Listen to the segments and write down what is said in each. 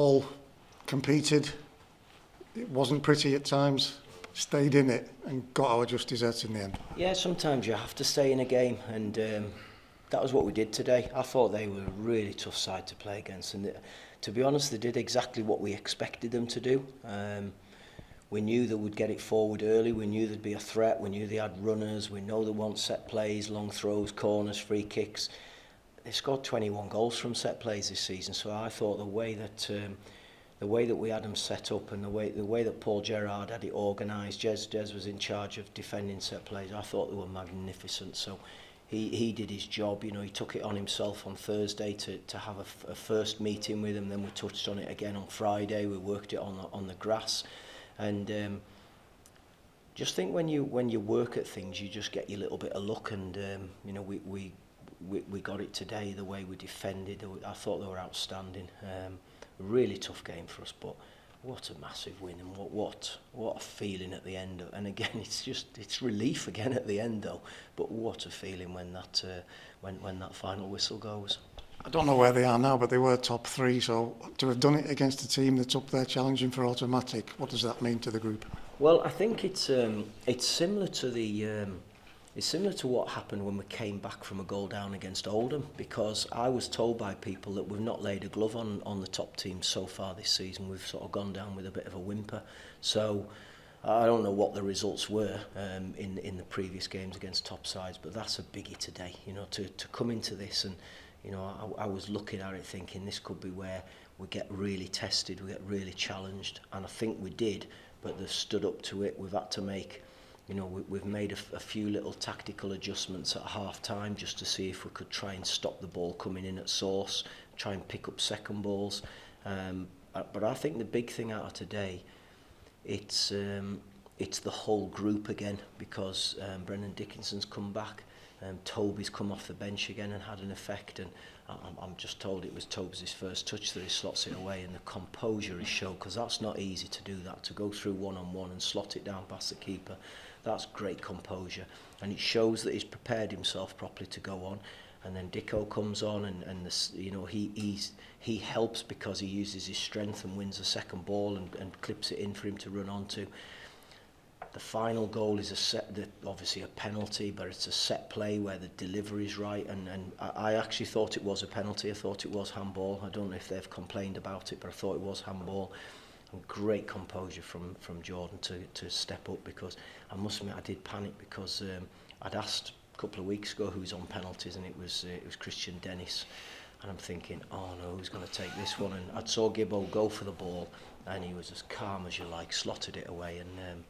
all competed. It wasn't pretty at times, stayed in it and got our just desserts in the end. Yeah, sometimes you have to stay in a game, and that was what we did today. I thought they were a really tough side to play against, and to be honest, they did exactly what we expected them to do. We knew they would get it forward early, we knew there'd be a threat, we knew they had runners, we know they want set plays, long throws, corners, free kicks. They scored 21 goals from set plays this season, so I thought the way that we had them set up and the way that Paul Gerrard had it organised, Jez was in charge of defending set plays, I thought they were magnificent. So he did his job. You know, he took it on himself on Thursday to have a first meeting with them. Then we touched on it again on Friday. We worked it on the grass, and just think when you work at things, you just get your little bit of luck. And you know, we got it today. The way we defended, I thought they were outstanding. Really tough game for us, but what a massive win, and what a feeling at the end. And again, it's relief again at the end though. But what a feeling when that when that final whistle goes. I don't know where they are now, but they were top 3. So to have done it against a team that's up there challenging for automatic, what does that mean to the group? Well, I think it's similar to the. It's similar to what happened when we came back from a goal down against Oldham, because I was told by people that we've not laid a glove on the top teams so far this season. We've sort of gone down with a bit of a whimper. So I don't know what the results were in the previous games against top sides, but that's a biggie today. You know, to come into this, and you know, I was looking at it thinking this could be where we get really tested, we get really challenged, and I think we did. But they've stood up to it. We've had to make. You know, we've made a few little tactical adjustments at half time just to see if we could try and stop the ball coming in at source, try and pick up second balls. But I think the big thing out of today, it's the whole group again, because Brendan Dickinson's come back, Toby's come off the bench again and had an effect, and I'm just told it was Toby's first touch that he slots it away, and the composure he showed, because that's not easy to do that, to go through one-on-one and slot it down past the keeper. That's great composure, and it shows that he's prepared himself properly to go on. And then Dicko comes on, and this, you know, he helps because he uses his strength and wins a second ball and clips it in for him to run onto. The final goal is obviously a penalty, but it's a set play where the delivery is right, and I actually thought it was a penalty. I thought it was handball. I don't know if they've complained about it, but I thought it was handball. And great composure from Jordan to step up, because I must admit I did panic, because I'd asked a couple of weeks ago who's on penalties, and it was Christian Dennis, and I'm thinking, oh no, who's going to take this one? And I saw Gibbo go for the ball, and he was as calm as you like, slotted it away, and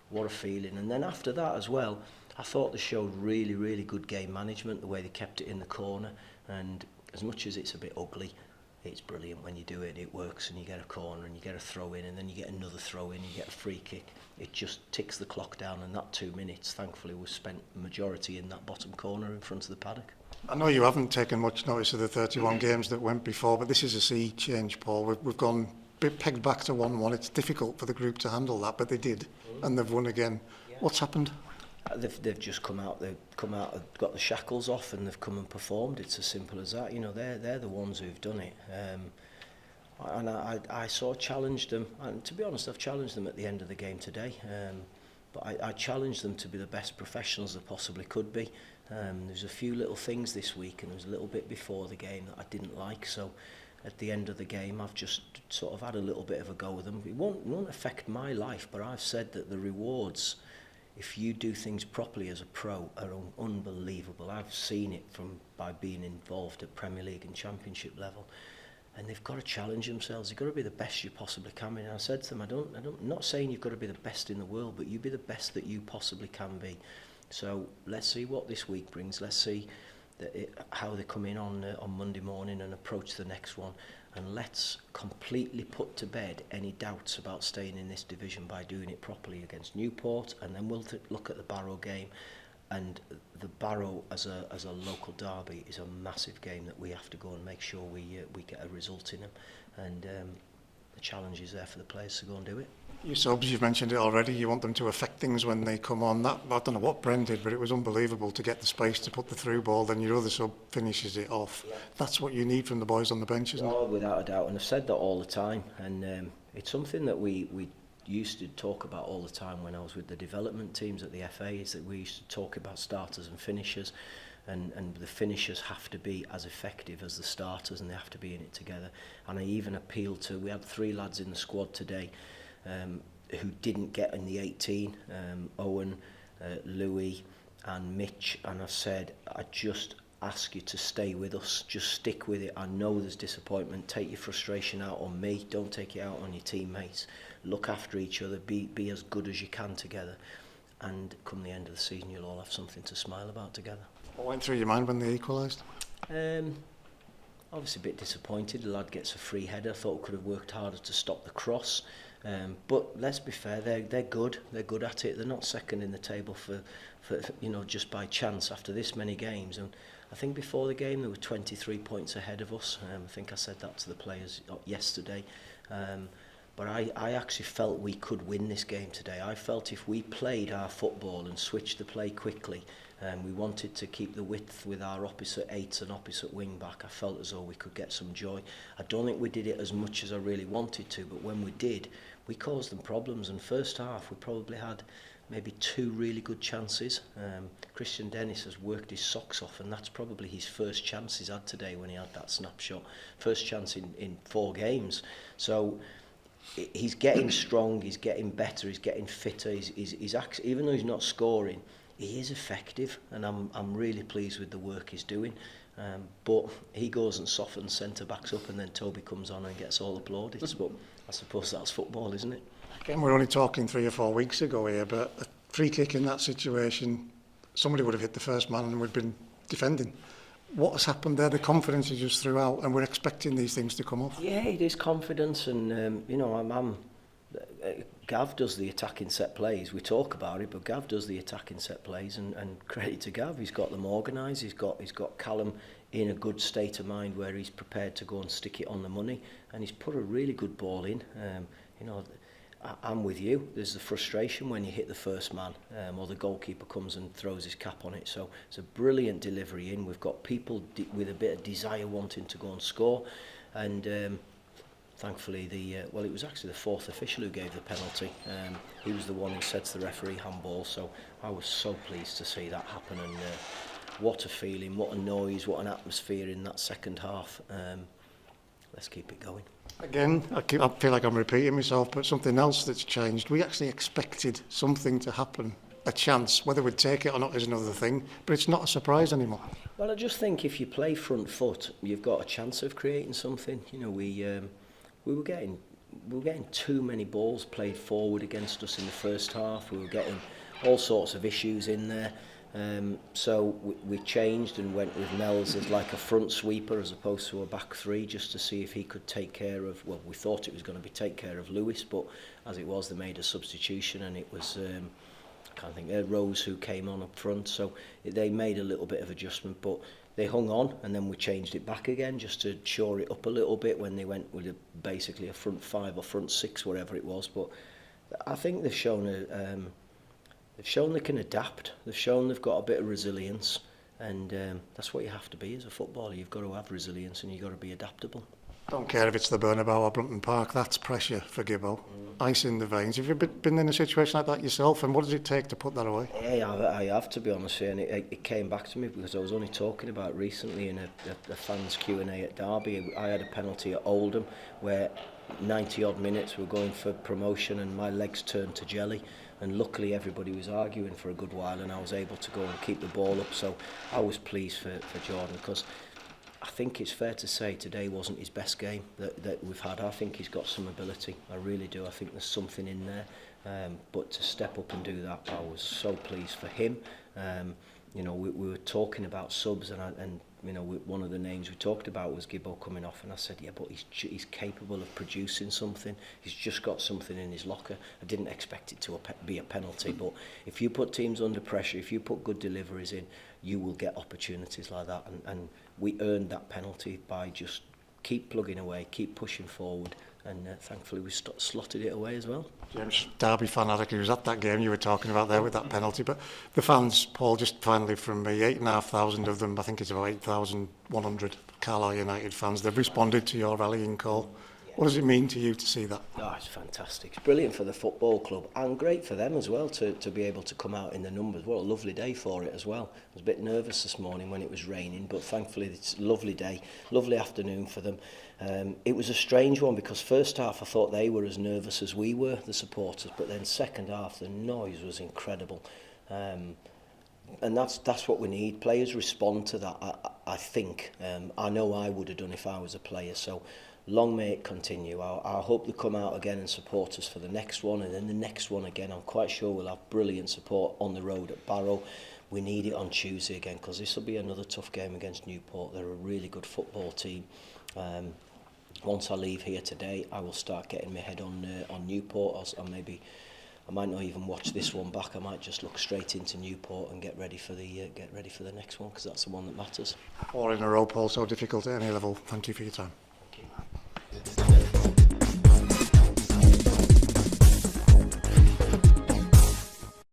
what a feeling. And then after that as well, I thought they showed really, really good game management, the way they kept it in the corner, and as much as it's a bit ugly, it's brilliant when you do it. It works, and you get a corner, and you get a throw in, and then you get another throw in, you get a free kick. It just ticks the clock down, and that 2 minutes, thankfully, was spent majority in that bottom corner in front of the paddock. I know you haven't taken much notice of the 31 games that went before, but this is a sea change, Paul. We've gone pegged back to 1-1. It's difficult for the group to handle that, but they did, and they've won again. Yeah. What's happened? They've just come out, got the shackles off, and they've come and performed. It's as simple as that. You know, they're the ones who've done it. And I sort of challenged them, and to be honest, I've challenged them at the end of the game today. But I challenged them to be the best professionals they possibly could be. There's a few little things this week, and there was a little bit before the game that I didn't like. So at the end of the game, I've just sort of had a little bit of a go with them. It won't affect my life, but I've said that the rewards, if you do things properly as a pro, are unbelievable. I've seen it by being involved at Premier League and Championship level, and they've got to challenge themselves. They've got to be the best you possibly can be. And I said to them, I'm not saying you've got to be the best in the world, but you be the best that you possibly can be. So let's see what this week brings. Let's see how they come in on Monday morning and approach the next one. And let's completely put to bed any doubts about staying in this division by doing it properly against Newport, and then we'll look at the Barrow game. And the Barrow as a local derby is a massive game that we have to go and make sure we get a result in them. And the challenge is there for the players to go and do it. Your subs, you've mentioned it already, you want them to affect things when they come on. That, I don't know what Bren did, but it was unbelievable to get the space to put the through ball, then your other sub finishes it off. Yeah. That's what you need from the boys on the bench, isn't it? Oh, without a doubt, and I've said that all the time, and it's something that we used to talk about all the time when I was with the development teams at the FA, is that we used to talk about starters and finishers, and the finishers have to be as effective as the starters, and they have to be in it together. And I even appealed to, we had 3 lads in the squad today who didn't get in the 18, Owen, Louis and Mitch, and I said, I just ask you to stay with us, just stick with it. I know there's disappointment, take your frustration out on me, don't take it out on your teammates, look after each other, be as good as you can together, and come the end of the season you'll all have something to smile about together. What went through your mind when they equalised? Obviously a bit disappointed, the lad gets a free header, thought we could have worked harder to stop the cross, but let's be fair, they're good at it. They're not second in the table for you know, just by chance after this many games. And I think before the game they were 23 points ahead of us. I think I said that to the players yesterday. But I actually felt we could win this game today. I felt if we played our football and switched the play quickly, we wanted to keep the width with our opposite eights and opposite wing back, I felt as though we could get some joy. I don't think we did it as much as I really wanted to, but when we did, we caused them problems. And first half we probably had maybe 2 really good chances. Christian Dennis has worked his socks off, and that's probably his first chance he's had today when he had that snapshot. First chance in 4 games. So he's getting strong, he's getting better, he's getting fitter, he's actually, even though he's not scoring, he is effective, and I'm really pleased with the work he's doing. But he goes and softens centre backs up, and then Toby comes on and gets all applauded. But I suppose that's football, isn't it? Again, we're only talking 3 or 4 weeks ago here, but a free kick in that situation, somebody would have hit the first man and we'd been defending. What has happened there? The confidence is just throughout, and we're expecting these things to come off. Yeah, it is confidence, and you know, Gav does the attacking set plays. We talk about it, but Gav does the attacking set plays, and credit to Gav, he's got them organised. He's got Callum in a good state of mind where he's prepared to go and stick it on the money, and he's put a really good ball in. You know, I'm with you. There's the frustration when you hit the first man, or the goalkeeper comes and throws his cap on it. So it's a brilliant delivery in. We've got people with a bit of desire wanting to go and score, and thankfully it was actually the 4th official who gave the penalty. He was the one who said to the referee handball. So I was so pleased to see that happen, and what a feeling, what a noise, what an atmosphere in that second half. Let's keep it going. Again, I feel like I'm repeating myself, but something else that's changed. We actually expected something to happen, a chance. Whether we'd take it or not is another thing, but it's not a surprise anymore. Well, I just think if you play front foot, you've got a chance of creating something. You know, we were getting too many balls played forward against us in the first half. We were getting all sorts of issues in there. So we changed and went with Mells as like a front sweeper as opposed to a back 3, just to see if he could take care of, well, we thought it was going to be take care of Lewis, but as it was, they made a substitution, and it was I can't think, Rose who came on up front, so they made a little bit of adjustment, but they hung on, and then we changed it back again just to shore it up a little bit when they went with basically a front 5 or front 6, whatever it was. But I think they've shown they can adapt. They've shown they've got a bit of resilience, and that's what you have to be as a footballer. You've got to have resilience, and you've got to be adaptable. Don't care if it's the Bernabeu or Brumpton Park, that's pressure for Gibbo. Ice in the veins. Have you been in a situation like that yourself, and what does it take to put that away? Yeah, I have, to be honest, and it came back to me because I was only talking about recently in a fans Q&A at Derby. I had a penalty at Oldham where 90 odd minutes we were going for promotion, and my legs turned to jelly, and luckily everybody was arguing for a good while, and I was able to go and keep the ball up. So I was pleased for Jordan, because I think it's fair to say today wasn't his best game that we've had. I think he's got some ability, I really do. I think there's something in there, but to step up and do that, I was so pleased for him. You know, we were talking about subs, and you know, one of the names we talked about was Gibbo coming off, and I said, yeah, but he's capable of producing something. He's just got something in his locker. I didn't expect it to be a penalty, but if you put teams under pressure, if you put good deliveries in, you will get opportunities like that, and we earned that penalty by just keep plugging away, keep pushing forward, and thankfully we slotted it away as well. James, Derby fanatic who was at that game you were talking about there with that penalty, but the fans, Paul, just finally from me, 8,500 of them, I think it's about 8,100 Carlisle United fans, they've responded to your rallying call. What does it mean to you to see that? Oh, it's fantastic. It's brilliant for the football club and great for them as well to be able to come out in the numbers. What a lovely day for it as well. I was a bit nervous this morning when it was raining, but thankfully it's a lovely day, lovely afternoon for them. It was a strange one because first half I thought they were as nervous as we were, the supporters, but then second half the noise was incredible. And that's what we need. Players respond to that, I think. I know I would have done if I was a player, so long may it continue. I hope they come out again and support us for the next one, and then the next one again. I'm quite sure we'll have brilliant support on the road at Barrow. We need it on Tuesday again because this will be another tough game against Newport. They're a really good football team. Once I leave here today, I will start getting my head on Newport, or maybe I might not even watch this one back. I might just look straight into Newport and get ready for the next one because that's the one that matters. 4 in a row, Paul, so difficult at any level. Thank you for your time.